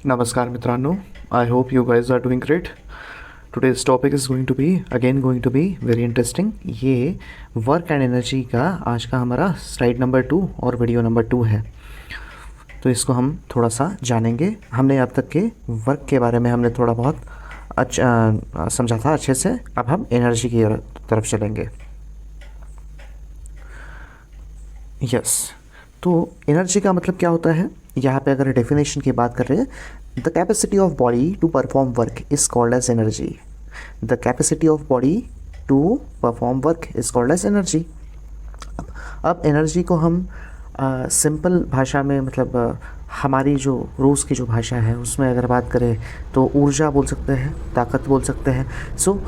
नमस्कार मित्रांनो, I hope you guys are doing great. Today's topic is going to be very interesting. ये work and energy का आज का हमारा स्लाइड नंबर 2 और वीडियो नंबर 2 है. तो इसको हम थोड़ा सा जानेंगे. हमने अब तक के वर्क के बारे में हमने थोड़ा बहुत अच्छा समझा था अच्छे से. अब हम एनर्जी की तरफ चलेंगे. यस, तो एनर्जी का मतलब क्या होता है. यहाँ पे अगर डेफिनेशन की बात कर रहे हैं, the capacity of body to perform work is called as energy. The capacity of body to perform work is called as energy. अब एनर्जी को हम सिंपल भाषा में मतलब हमारी जो रूस की जो भाषा है उसमें अगर बात करें तो ऊर्जा बोल सकते हैं, ताकत बोल सकते हैं. सो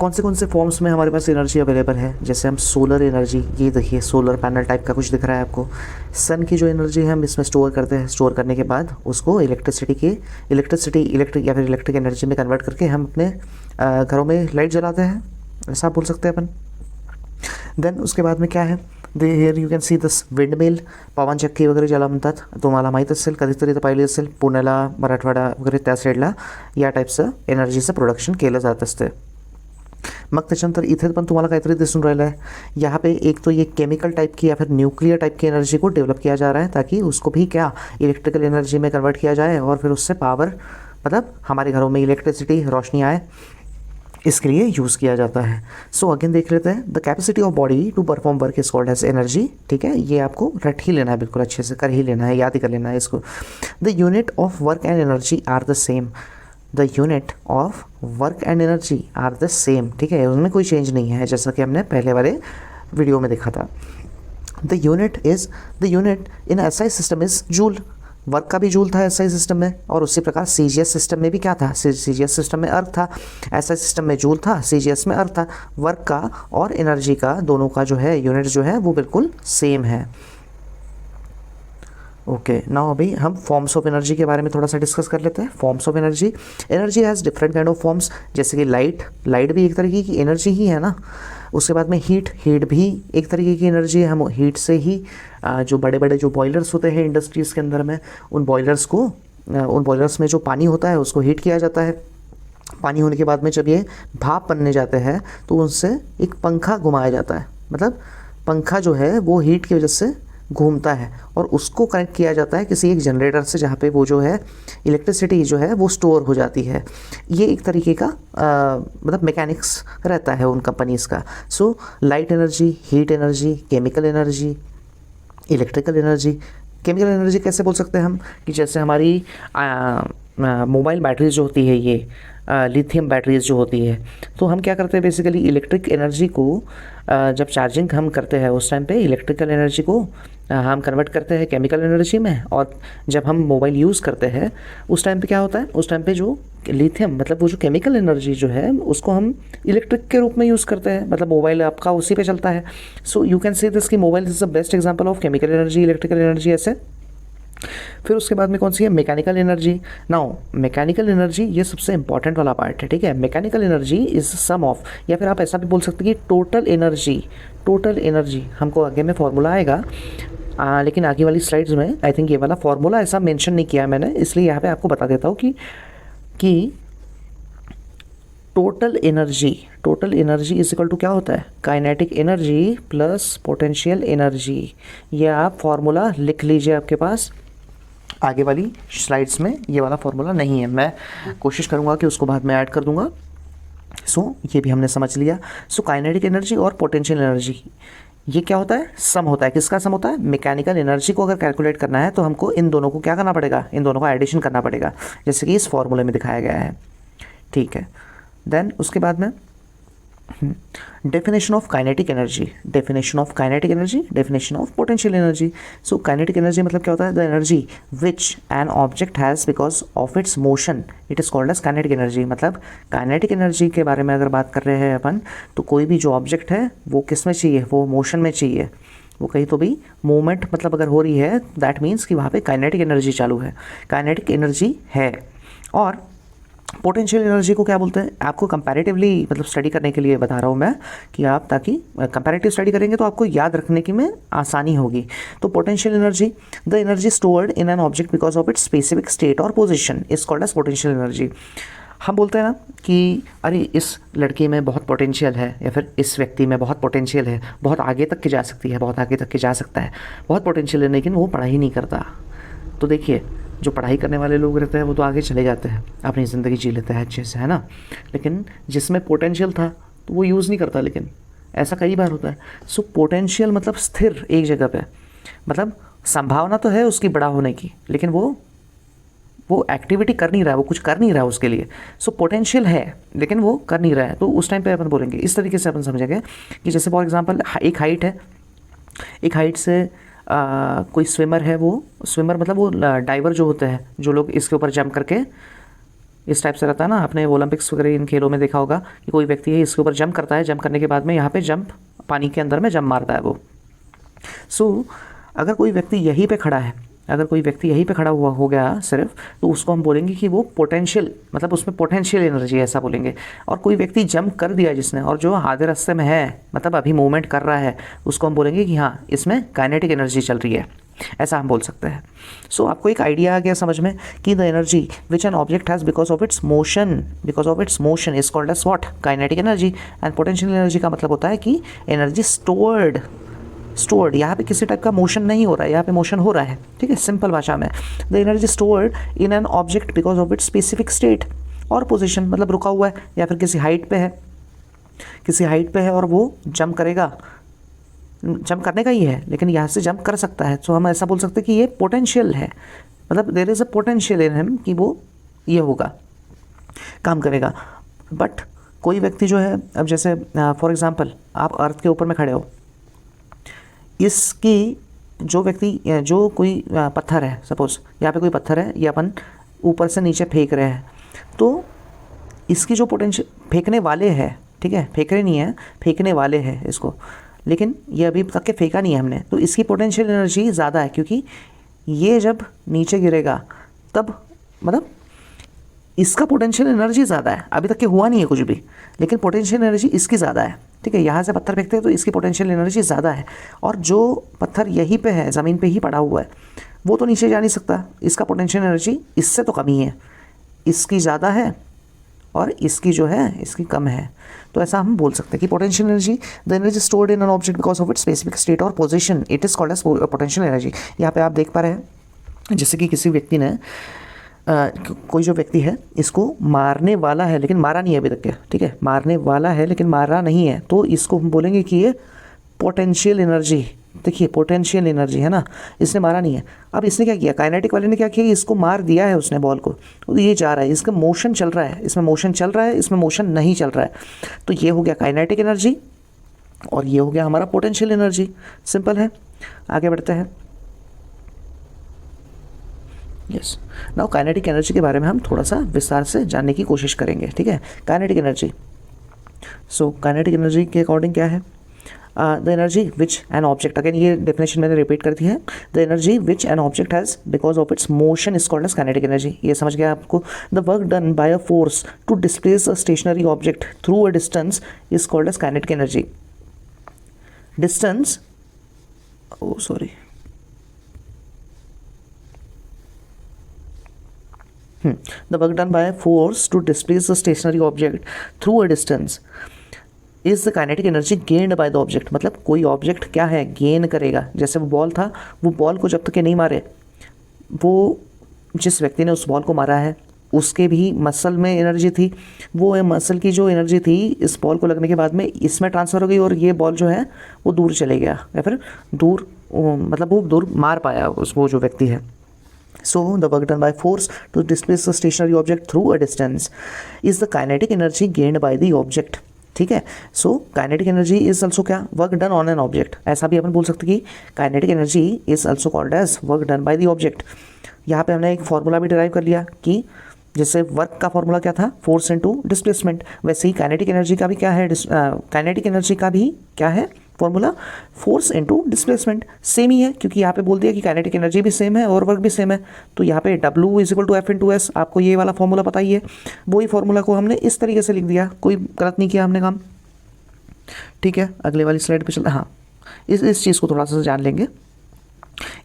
कौन से फॉर्म्स में हमारे पास एनर्जी अवेलेबल है. जैसे हम सोलर एनर्जी, ये देखिए सोलर पैनल टाइप का कुछ दिख रहा है आपको. सन की जो एनर्जी है हम इसमें स्टोर करते हैं. स्टोर करने के बाद उसको इलेक्ट्रिक या फिर इलेक्ट्रिक एनर्जी में कन्वर्ट करके हम अपने घरों में लाइट जलाते हैं, ऐसा आप बोल सकते हैं अपन. देन उसके बाद में क्या है, here you can see this windmill. पवन चक्की वगैरे ज्याला म्हणतात तुम्हाला माहीत असेल, कधीतरी तर पाहिली असेल. पुण्याला, मराठवाडा वगैरे त्या साईडला या टाईपचं एनर्जीचं प्रोडक्शन केलं जात असते. मग त्याच्यानंतर इथे पण तुम्हाला काहीतरी दिसून राहिलं है. यहाँ पे एक तो ये केमिकल टाइप की या फिर न्यूक्लियर टाइप की एनर्जी को डेवलप किया जा रहा है ताकि उसको भी क्या इलेक्ट्रिकल एनर्जी में कन्वर्ट किया जाए और फिर उससे पावर मतलब हमारे घरों में इलेक्ट्रिसिटी, रोशनी आए, इसके लिए यूज़ किया जाता है. सो अगेन देख लेते हैं. The capacity of body to perform work is called as energy. ठीक है, ये आपको रट ही लेना है, बिल्कुल अच्छे से कर ही लेना है, याद ही कर लेना है इसको. The unit of work and energy are the same. The unit of work and energy are the same. ठीक है, उसमें कोई चेंज नहीं है, जैसा कि हमने पहले वाले वीडियो में देखा था. The unit in SI system is joule. Work का भी जूल था एसआई सिस्टम में, और उसी प्रकार सीजीएस सिस्टम में भी क्या था, सीजीएस सिस्टम में अर्थ था. एसआई सिस्टम में जूल था, सीजीएस में अर्थ था. वर्क का और एनर्जी का दोनों का जो है यूनिट जो है वो बिल्कुल सेम है. ओके, नाउ अभी हम फॉर्म्स ऑफ एनर्जी के बारे में थोड़ा सा डिस्कस कर लेते हैं. Forms of energy has different kind of forms. जैसे कि लाइट भी एक तरीके की एनर्जी ही है ना. उसके बाद में हीट भी एक तरीके की एनर्जी है. हम हीट से ही जो बड़े बड़े जो बॉयलर्स होते हैं इंडस्ट्रीज़ के अंदर में, उन बॉयलर्स में जो पानी होता है उसको हीट किया जाता है. पानी होने के बाद में जब ये भाप बनने जाते हैं तो उनसे एक पंखा घुमाया जाता है. मतलब पंखा जो है वो हीट की वजह से घूमता है और उसको कनेक्ट किया जाता है किसी एक जनरेटर से, जहाँ पे वो जो है इलेक्ट्रिसिटी जो है वो स्टोर हो जाती है. ये एक तरीके का मतलब मैकेनिक्स रहता है उन कंपनीज़ का. So light energy, heat energy, chemical energy, electrical energy. Chemical energy कैसे बोल सकते हैं हम, कि जैसे हमारी मोबाइल बैटरीज जो होती है, ये लिथियम बैटरीज जो होती है, तो हम क्या करते हैं बेसिकली इलेक्ट्रिक एनर्जी को जब चार्जिंग हम करते हैं उस टाइम पे इलेक्ट्रिकल एनर्जी को हम कन्वर्ट करते हैं केमिकल एनर्जी में. और जब हम मोबाइल यूज़ करते हैं उस टाइम पे क्या होता है, उस टाइम पे जो लिथियम मतलब वो जो केमिकल एनर्जी जो है उसको हम इलेक्ट्रिक के रूप में यूज़ करते हैं. मतलब मोबाइल आपका उसी पे चलता है. So you can say this कि mobile is the best example of chemical energy, electrical energy ऐसे. फिर उसके बाद में कौन सी है, mechanical energy. Now mechanical energy ये सबसे इंपॉर्टेंट वाला पार्ट है. ठीक है, mechanical energy is sum of, या फिर आप ऐसा भी बोल सकते हैं कि टोटल एनर्जी. हमको आगे में फॉर्मूला आएगा, लेकिन आगे वाली स्लाइड्स में आई थिंक ये वाला फॉर्मूला ऐसा मेंशन नहीं किया है मैंने, इसलिए यहाँ पे आपको बता देता हूँ कि total energy is equal to क्या होता है, kinetic energy plus potential energy. ये आप फॉर्मूला लिख लीजिए आपके पास. आगे वाली स्लाइड्स में ये वाला फॉर्मूला नहीं है, मैं कोशिश करूँगा कि उसको बाद में ऐड कर दूँगा. सो ये भी हमने समझ लिया. सो काइनेटिक एनर्जी और पोटेंशियल एनर्जी ये क्या होता है, सम होता है. किसका सम होता है, मैकेनिकल एनर्जी को अगर कैलकुलेट करना है तो हमको इन दोनों को क्या करना पड़ेगा, इन दोनों का एडिशन करना पड़ेगा, जैसे कि इस फॉर्मूले में दिखाया गया है. ठीक है, देन उसके बाद में definition of kinetic energy, definition of potential energy. So kinetic energy मतलब क्या होता है, the energy which an object has because of its motion it is called as kinetic energy. मतलब काइनेटिक एनर्जी के बारे में अगर बात कर रहे हैं अपन, तो कोई भी जो ऑब्जेक्ट है वो किस में चाहिए, वो मोशन में चाहिए. वो कहीं तो भी मूवमेंट मतलब अगर हो रही है दैट मीन्स कि वहाँ पे काइनेटिक एनर्जी चालू है, काइनेटिक एनर्जी है. और पोटेंशियल एनर्जी को क्या बोलते हैं, आपको कंपैरेटिवली मतलब स्टडी करने के लिए बता रहा हूँ मैं कि आप ताकि कंपैरेटिव स्टडी करेंगे तो आपको याद रखने की में आसानी होगी। तो potential energy, the energy stored in an object because of its specific state और position is called as potential energy. हम बोलते हैं ना कि अरे इस लड़की में बहुत पोटेंशियल है, या फिर इस व्यक्ति में बहुत पोटेंशियल है, बहुत आगे तक की जा सकती है, बहुत आगे तक की जा सकता है, बहुत पोटेंशियल है, लेकिन वो पढ़ाई नहीं करता। तो देखिए, जो पढ़ाई करने वाले लोग रहते हैं वो तो आगे चले जाते हैं, अपनी ज़िंदगी जी लेते हैं अच्छे से, है ना। लेकिन जिसमें पोटेंशियल था तो वो यूज़ नहीं करता, लेकिन ऐसा कई बार होता है। सो पोटेंशियल मतलब स्थिर एक जगह पे, मतलब संभावना तो है उसकी बड़ा होने की, लेकिन वो एक्टिविटी कर नहीं रहा है, वो कुछ कर नहीं रहा है उसके लिए। सो पोटेंशियल है लेकिन वो कर नहीं रहा है, तो उस टाइम पे अपन बोलेंगे, इस तरीके से अपन समझेंगे कि जैसे फॉर एग्जांपल एक हाइट है, एक हाइट से कोई स्विमर है, वो स्विमर मतलब वो डाइवर जो होते हैं, जो लोग इसके ऊपर जंप करके, इस टाइप से रहता है ना, आपने ओलंपिक्स वगैरह इन खेलों में देखा होगा कि कोई व्यक्ति है इसके ऊपर जंप करता है, जंप करने के बाद में यहाँ पे जंप पानी के अंदर में जंप मारता है वो। सो अगर कोई व्यक्ति यहीं पे खड़ा है, अगर कोई व्यक्ति यहीं पे खड़ा हुआ हो गया सिर्फ, तो उसको हम बोलेंगे कि वो पोटेंशियल, मतलब उसमें पोटेंशियल एनर्जी है, ऐसा बोलेंगे। और कोई व्यक्ति जंप कर दिया जिसने, और जो आधे रास्ते में है, मतलब अभी मूवमेंट कर रहा है, उसको हम बोलेंगे कि हाँ इसमें काइनेटिक एनर्जी चल रही है, ऐसा हम बोल सकते हैं। सो आपको एक आइडिया आ गया समझ में कि the energy which an object has because of its motion is called as what, kinetic energy. And potential energy का मतलब होता है कि एनर्जी स्टोर्ड, यहाँ पे किसी टाइप का मोशन नहीं हो रहा है, यहाँ पे मोशन हो रहा है, ठीक है, सिंपल भाषा में। The energy stored in an object because of its specific state और पोजीशन, मतलब रुका हुआ है या फिर किसी हाइट पे है, किसी हाइट पे है और वो जंप करेगा, जंप करने का ही है लेकिन यहाँ से जंप कर सकता है। तो हम ऐसा बोल सकते हैं कि ये पोटेंशियल है, मतलब there is a potential in him कि वो ये होगा, काम करेगा। बट कोई व्यक्ति जो है, अब जैसे फॉर एग्जांपल आप अर्थ के ऊपर में खड़े हो, इसकी जो व्यक्ति, जो कोई पत्थर है, सपोज़ यहाँ पे कोई पत्थर है, ये अपन ऊपर से नीचे फेंक रहे हैं, तो इसकी जो पोटेंशियल, फेंकने वाले हैं, ठीक है, फेंक रहे नहीं है, फेंकने वाले हैं इसको, लेकिन ये अभी तक के फेंका नहीं है हमने, तो इसकी पोटेंशियल एनर्जी ज़्यादा है, क्योंकि ये जब नीचे गिरेगा तब, मतलब इसका पोटेंशियल एनर्जी ज़्यादा है, अभी तक के हुआ नहीं है कुछ भी, लेकिन पोटेंशियल एनर्जी इसकी ज़्यादा है, ठीक है। यहाँ से पत्थर फेंकते हैं तो इसकी पोटेंशियल एनर्जी ज़्यादा है, और जो पत्थर यहीं पे है, ज़मीन पे ही पड़ा हुआ है, वो तो नीचे जा नहीं सकता, इसका पोटेंशियल एनर्जी इससे तो कम ही है, इसकी ज़्यादा है और इसकी जो है इसकी कम है। तो ऐसा हम बोल सकते हैं कि potential energy, the energy stored in an object because of its specific state और position, it is called as potential energy. यहाँ पे आप देख पा रहे हैं जैसे कि किसी व्यक्ति ने कोई जो व्यक्ति है इसको मारने वाला है लेकिन मारा नहीं है अभी तक के, ठीक है, मारने वाला है लेकिन मारा नहीं है, तो इसको हम बोलेंगे कि ये पोटेंशियल एनर्जी, देखिए पोटेंशियल एनर्जी है ना, इसने मारा नहीं है। अब इसने क्या किया, काइनेटिक वाले ने क्या किया, इसको मार दिया है उसने बॉल को, तो ये जा रहा है, इसका मोशन चल रहा है, इसमें मोशन चल रहा है, इसमें मोशन नहीं चल रहा है, तो ये हो गया काइनेटिक एनर्जी और ये हो गया हमारा पोटेंशियल एनर्जी। सिंपल है, आगे बढ़ते हैं। यस, नाउ काइनेटिक एनर्जी के बारे में हम थोड़ा सा विस्तार से जानने की कोशिश करेंगे, ठीक है। Kinetic energy, so kinetic energy के अकॉर्डिंग क्या है, the energy which an object, again ये डेफिनेशन मैंने रिपीट कर दी है, the energy which an object has because of its motion is called as kinetic energy. ये समझ गया आपको। The work done by a force to displace a stationary object through a distance is called as kinetic energy. Distance, oh sorry, the work done by a force to displace a stationary object through a distance is the kinetic energy gained by the object। मतलब कोई object क्या है, gain करेगा। जैसे वो ball था, वो ball को जब तक के नहीं मारे, वो जिस व्यक्ति ने उस बॉल को मारा है उसके भी मसल में एनर्जी थी, वो मसल की जो एनर्जी थी इस बॉल को लगने के बाद में इसमें ट्रांसफ़र हो गई और ये बॉल जो है वो दूर चले गया, या फिर दूर, मतलब वो दूर मार पाया वो जो व्यक्ति है। So the work done by force to displace a stationary object through a distance is the kinetic energy gained by the object। ठीक है, so kinetic energy is also क्या, work done on an object. ऐसा भी अपन बोल सकते कि kinetic energy is also called as work done by the object. यहाँ पे हमने एक फॉर्मूला भी डिराइव कर लिया कि जैसे वर्क का फॉर्मूला क्या था, फोर्स इनटू डिस्प्लेसमेंट, वैसे ही काइनेटिक एनर्जी का भी क्या है, काइनेटिक एनर्जी का भी क्या है, formula force into displacement same ही है, क्योंकि यहाँ पे बोल दिया कि काइनेटिक एनर्जी भी सेम है और वर्क भी सेम है, तो यहाँ पे W is equal to F into S, आपको ये वाला फॉर्मूला पता ही है, वही फॉर्मूला को हमने इस तरीके से लिख दिया, कोई गलत नहीं किया हमने काम। ठीक है, अगले वाली स्लाइड पे चलते हैं। हाँ, इस चीज़ को थोड़ा सा जान लेंगे।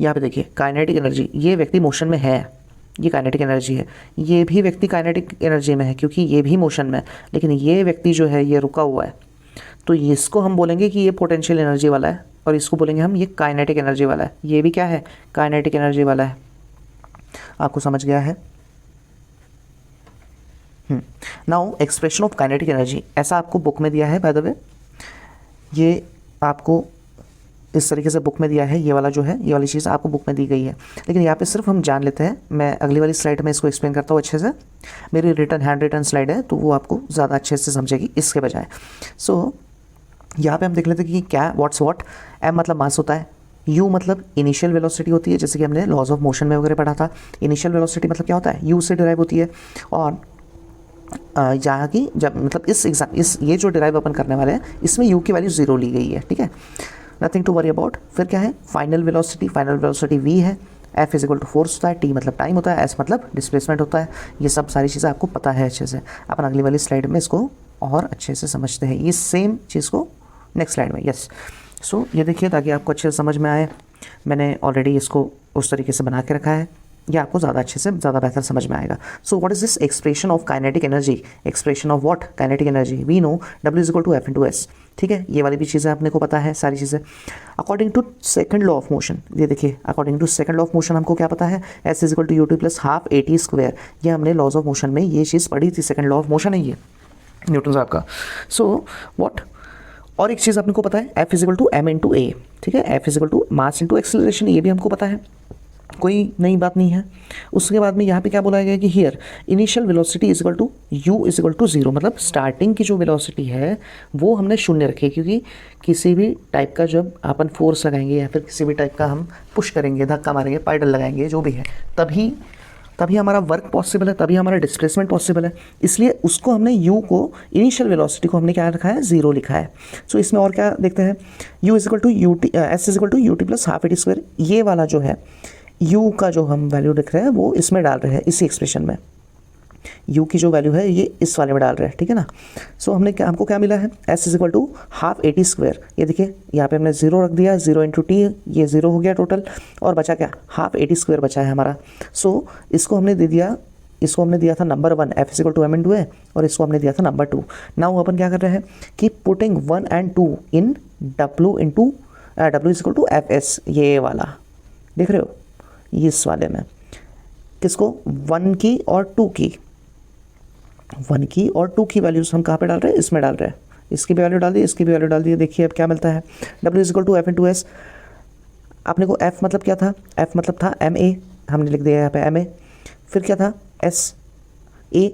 यहाँ पे देखिए काइनेटिक एनर्जी, ये व्यक्ति मोशन में है, ये काइनेटिक एनर्जी है, ये भी व्यक्ति काइनेटिक एनर्जी में है क्योंकि ये भी मोशन में है, लेकिन ये व्यक्ति जो है ये रुका हुआ है, तो इसको हम बोलेंगे कि ये पोटेंशियल एनर्जी वाला है और इसको बोलेंगे हम ये काइनेटिक एनर्जी वाला है। ये भी क्या है, काइनेटिक एनर्जी वाला है। आपको समझ गया है? Now expression of kinetic energy, ऐसा आपको बुक में दिया है बाय द वे, ये आपको इस तरीके से बुक में दिया है, ये वाला जो है, ये वाली चीज़ आपको बुक में दी गई है, लेकिन यहाँ पे सिर्फ हम जान लेते हैं। मैं अगली वाली स्लाइड में इसको एक्सप्लेन करता हूँ अच्छे से, मेरी रिटन हैंड रिटन स्लाइड है तो वो आपको ज़्यादा अच्छे से समझेगी इसके बजाय। सो यहाँ पे हम देख लेते हैं कि क्या व्हाट्स व्हाट। एम मतलब मास होता है, यू मतलब इनिशियल वेलोसिटी होती है, जैसे कि हमने लॉज ऑफ मोशन में वगैरह पढ़ा था। इनिशियल वेलोसिटी मतलब क्या होता है, यू से डिराइव होती है, और जहाँ की जब मतलब इस ये जो डिराइव अपन करने वाले हैं इसमें यू की वैल्यू 0 ली गई है। ठीक है, नथिंग टू वरी अबाउट। फिर क्या है, फाइनल वेलोसिटी v है, f is equal to force होता है, t मतलब टाइम होता है, s मतलब डिस्प्लेसमेंट होता है। ये सब सारी चीज़ें आपको पता है अच्छे से। अपन अगली वाली स्लाइड में इसको और अच्छे से समझते हैं, ये सेम चीज़ को नेक्स्ट स्लाइड में। यस, सो ये देखिए ताकि आपको अच्छे से समझ में आए, मैंने ऑलरेडी इसको उस तरीके से बना के रखा है, ये आपको ज़्यादा अच्छे से ज़्यादा बेहतर समझ में आएगा। So what is this expression of kinetic energy, expression of what, kinetic energy, we know W is equal to F into S. ठीक है, ये वाली भी चीज़ें अपने को पता है सारी चीज़ें। According to second law of motion, ये देखिए according to second law of motion हमको क्या पता है, S is equal to ut plus half AT square. ये हमने लॉज ऑफ मोशन में ये चीज़ पढ़ी थी, सेकंड लॉ ऑफ मोशन है ये न्यूटन साहब का। सो व्हाट, और एक चीज़ अपने को पता है, F is equal to m into a. ठीक है, F is equal to mass into acceleration, ये भी हमको पता है, कोई नई बात नहीं है। उसके बाद में यहाँ पे क्या बोला गया कि here initial velocity is equal to U is equal to 0, मतलब स्टार्टिंग की जो वेलोसिटी है वो हमने शून्य रखी है, क्योंकि किसी भी टाइप का जब अपन फोर्स लगाएंगे या फिर किसी भी टाइप का हम पुश करेंगे, धक्का मारेंगे, पाइडल लगाएंगे, जो भी है, तभी हमारा वर्क पॉसिबल है, तभी हमारा डिस्प्लेसमेंट पॉसिबल है। इसलिए उसको हमने यू को, इनिशियल वेलोसिटी को हमने क्या रखा है, 0 लिखा है। सो इसमें और क्या देखते हैं, U is equal to S is equal to U T plus half AT square. ये वाला जो है u का जो हम वैल्यू लिख रहे हैं वो इसमें डाल रहे हैं, इसी एक्सप्रेशन में u की जो वैल्यू है ये इस वाले में डाल रहे हैं। ठीक है ना। सो हमको क्या मिला है, s is equal to half AT square. ये देखिए यहाँ पे हमने 0 रख दिया, 0 इंटू टी, ये 0 हो गया टोटल, और बचा क्या, हाफ AT स्क्वायर बचा है हमारा। सो इसको हमने दिया था number 1, f is equal to m into a, और इसको हमने दिया था नंबर 2। नाउ अपन क्या कर रहे हैं कि putting 1 and 2 in w into W is equal to FS, ये वाला देख रहे हो, इस वाले में किसको, 1 की और 2 की वैल्यूज हम कहाँ पे डाल रहे हैं, इसमें डाल रहे हैं। इसकी भी वैल्यू डाल दी, इसकी भी वैल्यू डाल दी। देखिए अब क्या मिलता है, W is equal to F into S. आपने को F मतलब क्या था, F मतलब था MA, हमने लिख दिया यहाँ पे MA। फिर क्या था, SA,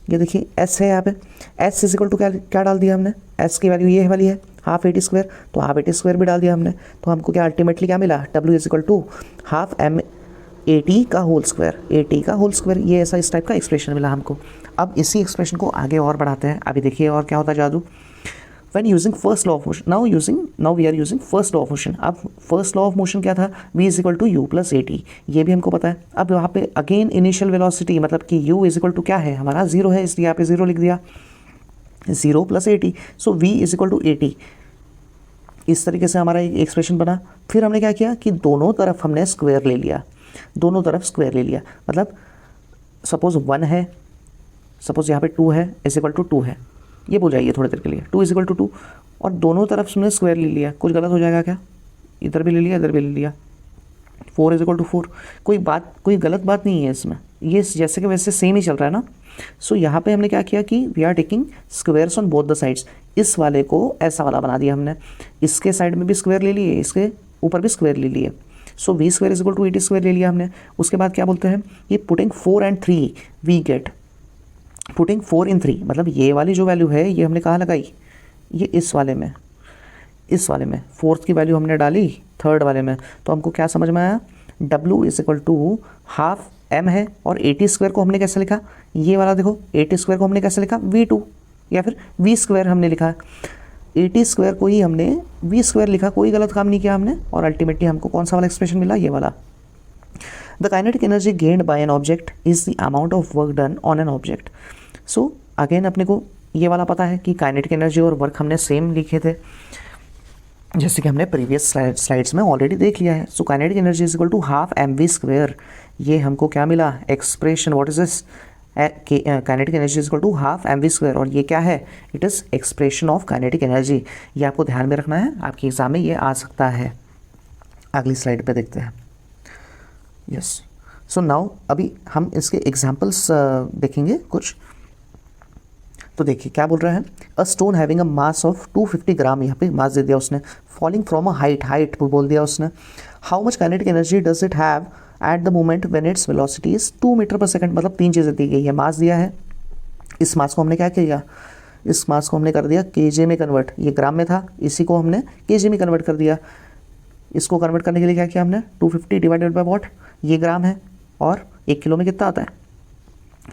ये देखिए S है यहाँ पे, S इज इक्वल टू क्या डाल दिया हमने, S की वैल्यू ये वाली है हाफ AT स्क्वायर, तो हाफ AT स्क्वायर भी डाल दिया हमने। तो हमको क्या अल्टीमेटली क्या मिला, W is equal to half AT का होल स्क्वायर, ये ऐसा इस टाइप का एक्सप्रेशन मिला हमको। अब इसी एक्सप्रेशन को आगे और बढ़ाते हैं। अभी देखिए और क्या होता है जादू, when using first law of motion, now we are using first law of motion. अब फर्स्ट लॉ ऑफ मोशन क्या था, v is equal to U plus AT, ये भी हमको पता है। अब यहाँ पे अगेन इनिशियल वेलोसिटी मतलब कि u इज इक्वल टू क्या है हमारा, 0 है, इसलिए यहाँ पे 0 लिख दिया, 0 plus AT। So v is equal to AT, इस तरीके से हमारा एक एक्सप्रेशन बना। फिर हमने क्या किया कि दोनों तरफ हमने स्क्वायर ले लिया, मतलब सपोज 1 है, सपोज यहाँ पे 2 है, इज इक्वल टू 2 है, ये बोल जाइए थोड़ी देर के लिए, 2 इज इक्वल टू 2, और दोनों तरफ हमने स्क्वायर ले लिया। कुछ गलत हो जाएगा क्या, इधर भी ले लिया, इधर भी ले लिया, 4 इज इक्वल टू 4, कोई गलत बात नहीं है इसमें, ये जैसे कि वैसे सेम ही चल रहा है ना। सो यहाँ पे हमने क्या किया कि we are taking squares on both the sides. इस वाले को ऐसा वाला बना दिया हमने, इसके साइड में भी स्क्वायर ले लिए, इसके ऊपर भी स्क्वायर ले लिए। So v square is equal to AT square ले लिया हमने। उसके बाद क्या बोलते हैं, ये putting 4 and 3 we get, putting 4 in 3 मतलब ये वाली जो वैल्यू है ये हमने कहाँ लगाई, ये इस वाले में, फोर्थ की वैल्यू हमने डाली थर्ड वाले में। तो हमको क्या समझ में आया, W is equal to half m है, और AT स्क्वायर को हमने कैसे लिखा, ये वाला देखो, AT स्क्वायर को हमने कैसे लिखा, V2, या फिर V स्क्वायर हमने लिखा है। 80² को ही हमने V² लिखा, कोई गलत काम नहीं किया हमने, और अल्टीमेटली हमको कौन सा वाला एक्सप्रेशन मिला, ये वाला। The kinetic energy gained by an object is the amount of work done on an object. So again अपने को ये वाला पता है कि काइनेटिक एनर्जी और वर्क हमने सेम लिखे थे, जैसे कि हमने प्रीवियस स्लाइड्स में ऑलरेडी देख लिया है। So kinetic energy is equal to half mv²। ये हमको क्या मिला expression, what is this, kinetic energy is equal to half mv², और ये क्या है, it is expression of kinetic energy. ये आपको ध्यान में रखना है, आपके एग्जाम में ये आ सकता है। अगली स्लाइड पे देखते हैं। यस, सो नाउ अभी हम इसके एग्जाम्पल्स देखेंगे कुछ। तो देखिए क्या बोल रहा है, a stone having a mass of 250 ग्राम, यहाँ पे मास दे दिया उसने, फॉलिंग फ्रॉम अ हाइट बोल दिया उसने। How much kinetic energy does it have at the moment when its velocity is 2 metre per second. मतलब 3 चीज़ें दी गई है, मास दिया है, इस मास को हमने क्या किया, इस मास को हमने कर दिया केजे में कन्वर्ट, ये ग्राम में था, इसी को हमने केजे में कन्वर्ट कर दिया। इसको कन्वर्ट करने के लिए क्या किया हमने, 250 डिवाइडेड बाय वॉट, ये ग्राम है, और 1 किलो में कितना आता है,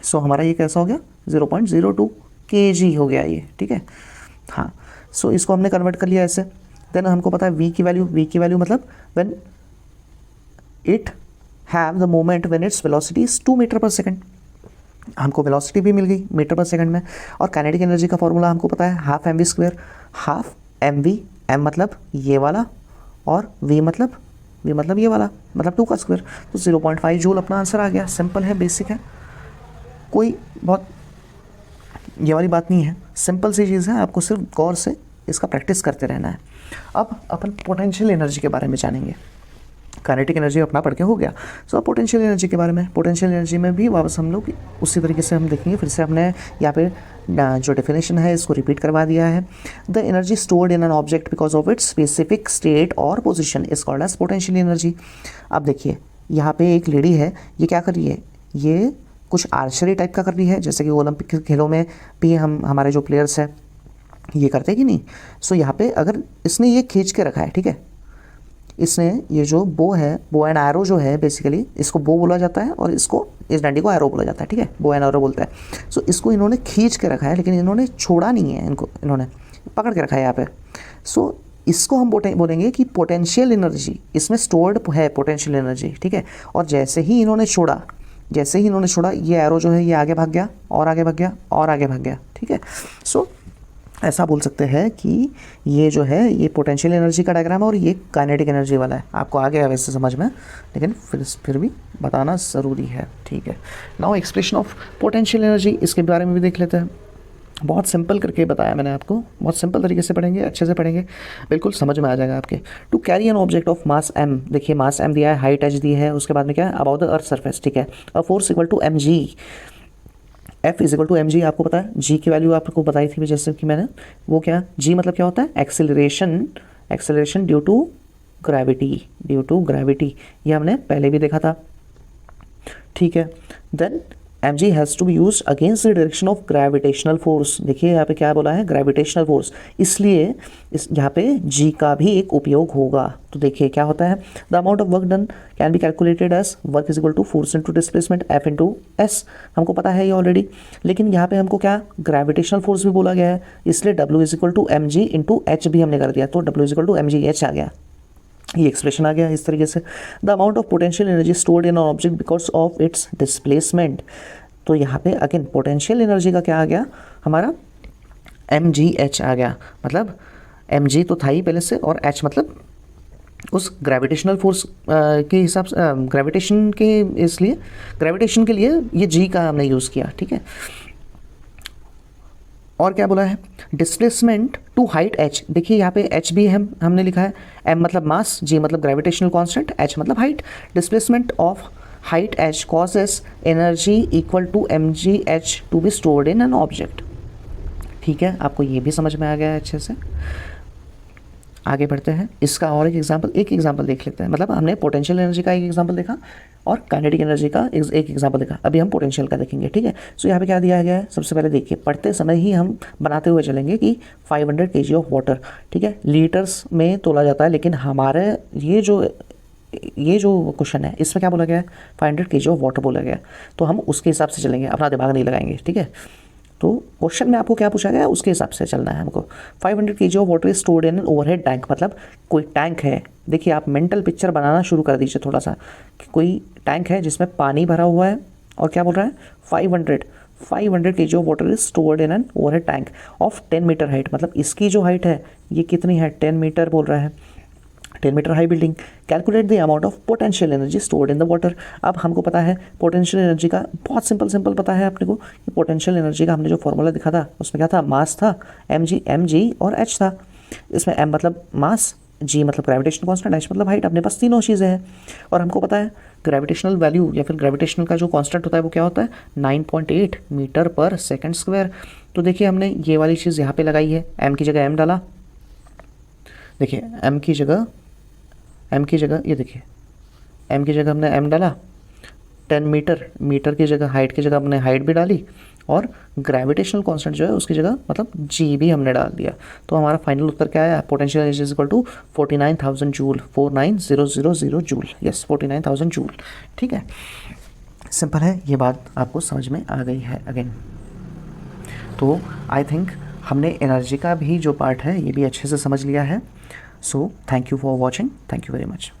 सो हमारा ये कैसा हो गया 0.02 kg हो गया ये, ठीक है। हाँ, सो इसको हमने कन्वर्ट कर लिया ऐसे। देन हमको पता है v की वैल्यू मतलब when it have the moment when its velocity is 2 metre per second, हमको वेलोसिटी भी मिल गई मीटर पर सेकंड में। और काइनेटिक एनर्जी का फॉर्मूला हमको पता है half mv², half mv, m मतलब ये वाला, और v मतलब ये वाला, मतलब 2 का स्क्वायर, तो 0.5 जूल अपना आंसर आ गया। सिंपल है, बेसिक है, कोई बहुत ये वाली बात नहीं है, सिंपल सी चीज़ है, आपको सिर्फ गौर से इसका प्रैक्टिस करते रहना है। अब अपन पोटेंशियल एनर्जी के बारे में जानेंगे। काइनेटिक एनर्जी अपना पढ़ के हो गया, सो अब पोटेंशियल एनर्जी के बारे में, पोटेंशियल एनर्जी में भी वापस हम लोग उसी तरीके से हम देखेंगे। फिर से हमने यहाँ पे जो डेफिनेशन है इसको रिपीट करवा दिया है। The energy stored in an object because of its specific state और position is called as potential energy. अब देखिए यहाँ पे एक लेडी है, ये क्या कर रही है, ये कुछ आर्चरी टाइप का कर रही है, जैसे कि ओलंपिक खेलों में भी हमारे जो प्लेयर्स हैं ये करते हैं कि नहीं। सो यहाँ पे अगर इसने ये खींच के रखा है, ठीक है, इसने ये जो बो है, बो एंड एरो जो है, बेसिकली इसको बो बोला जाता है और इसको, इस डंडी को एरो बोला जाता है, ठीक है, बो एंड एरो बोलता है। सो इसको इन्होंने खींच के रखा है, लेकिन इन्होंने छोड़ा नहीं है, इन्होंने पकड़ के रखा है यहाँ पे। सो इसको हम बोलेंगे कि पोटेंशियल एनर्जी इसमें स्टोर्ड है, पोटेंशियल एनर्जी, ठीक है। और जैसे ही इन्होंने छोड़ा, ये एरो जो है ये आगे भाग गया, और आगे भाग गया, और आगे भाग गया, ठीक है। सो ऐसा बोल सकते हैं कि ये जो है ये पोटेंशियल एनर्जी का डायग्राम है और ये काइनेटिक एनर्जी वाला है। आपको आ गया वैसे समझ में, लेकिन फिर भी बताना ज़रूरी है, ठीक है। Now expression of potential energy, इसके बारे में भी देख लेते हैं। बहुत सिंपल करके बताया मैंने आपको, बहुत सिंपल तरीके से पढ़ेंगे, अच्छे से पढ़ेंगे, बिल्कुल समझ में आ जाएगा आपके। To carry an object of mass m, देखिए मास m दिया है, हाइट h दी है, उसके बाद में क्या है, अबाउट द अर्थ सरफेस, ठीक है। A force equal to mg, F is equal to mg, आपको पता है g की वैल्यू आपको बताई थी जैसे कि मैंने, वो क्या, g मतलब क्या होता है, एक्सेलरेशन ड्यू टू ग्रेविटी, ये हमने पहले भी देखा था, ठीक है। Then mg has to be use against the direction of gravitational force, देखिए यहाँ पे क्या बोला है, ग्रेविटेशनल फोर्स, इसलिए इस यहाँ पे g का भी एक उपयोग होगा। तो देखिए क्या होता है, the amount of work done can be calculated as work is equal to force into displacement f into s, हमको पता है ये ऑलरेडी, लेकिन यहाँ पे हमको क्या ग्रेविटेशनल फोर्स भी बोला गया है, इसलिए w is equal to mg into h भी हमने कर दिया, तो w is equal to mg h आ गया, ये एक्सप्रेशन आ गया इस तरीके से। The amount of potential energy stored in object because of its displacement, तो यहाँ पे अगेन पोटेंशियल एनर्जी का क्या आ गया हमारा, mgh आ गया, मतलब mg तो था ही पहले से, और h मतलब उस ग्रेविटेशनल फोर्स के हिसाब से, ग्रेविटेशन के लिए ये g का हमने यूज़ किया, ठीक है। और क्या बोला है, डिस्प्लेसमेंट टू हाइट h, देखिए यहाँ पे h भी हमने लिखा है, m मतलब मास, g मतलब ग्रेविटेशनल कांस्टेंट, h मतलब height, displacement of height h causes energy equal to mgh to be stored in an object, ठीक है। आपको ये भी समझ में आ गया है अच्छे से। आगे बढ़ते हैं, इसका और एक एग्जांपल देख लेते हैं, मतलब हमने पोटेंशियल एनर्जी का एक एग्जांपल देखा और काइनेटिक एनर्जी का एक एग्जांपल देखा, अभी हम पोटेंशियल का देखेंगे, ठीक है। सो यहाँ पे क्या दिया गया है, सबसे पहले देखिए, पढ़ते समय ही हम बनाते हुए चलेंगे कि 500 kg ऑफ वाटर, ठीक है, लीटर्स में तोला जाता है, लेकिन हमारे ये जो क्वेश्चन है इसमें क्या बोला गया है, 500 kg ऑफ वाटर बोला गया है, तो हम उसके हिसाब से चलेंगे, अपना दिमाग नहीं लगाएंगे, ठीक है। तो क्वेश्चन में आपको क्या पूछा गया है उसके हिसाब से चलना है हमको। 500 kg of water is stored in an overhead tank, मतलब कोई टैंक है। देखिए आप मेंटल पिक्चर बनाना शुरू कर दीजिए थोड़ा सा, कि कोई टैंक है जिसमें पानी भरा हुआ है और क्या बोल रहा है 500 kg of water is stored in an overhead tank of 10 metre height, मतलब इसकी जो हाइट है ये कितनी है 10 मीटर बोल रहा है, 10 metre high building. Calculate the amount of potential energy stored in the water. अब हमको पता है पोटेंशियल एनर्जी का, बहुत सिंपल पता है अपने को कि पोटेंशियल एनर्जी का हमने जो फॉर्मूला दिखा था उसमें क्या था, मास था, mg और h था। इसमें m मतलब मास, g मतलब ग्रेविटेशनल कांस्टेंट, h मतलब हाइट। अपने पास तीनों चीज़ें हैं और हमको पता है ग्रेविटेशनल वैल्यू या फिर ग्रेविटेशनल का जो कांस्टेंट होता है वो क्या होता है 9.8 मीटर पर सेकेंड स्क्वायर। तो देखिए हमने ये वाली चीज़ यहाँ पे लगाई है, m की जगह m डाला। देखिए m की जगह ये देखिए m की जगह हमने m डाला, 10 मीटर की जगह हाइट की जगह हमने हाइट भी डाली और ग्रेविटेशनल कांस्टेंट जो है उसकी जगह मतलब g भी हमने डाल दिया। तो हमारा फाइनल उत्तर क्या आया, potential energy is equal to 49,000 joule, 49000 joule, yes 49,000 joule. ठीक है, सिंपल है, ये बात आपको समझ में आ गई है अगेन। तो आई थिंक हमने एनर्जी का भी जो पार्ट है ये भी अच्छे से समझ लिया है। So thank you for watching, thank you very much.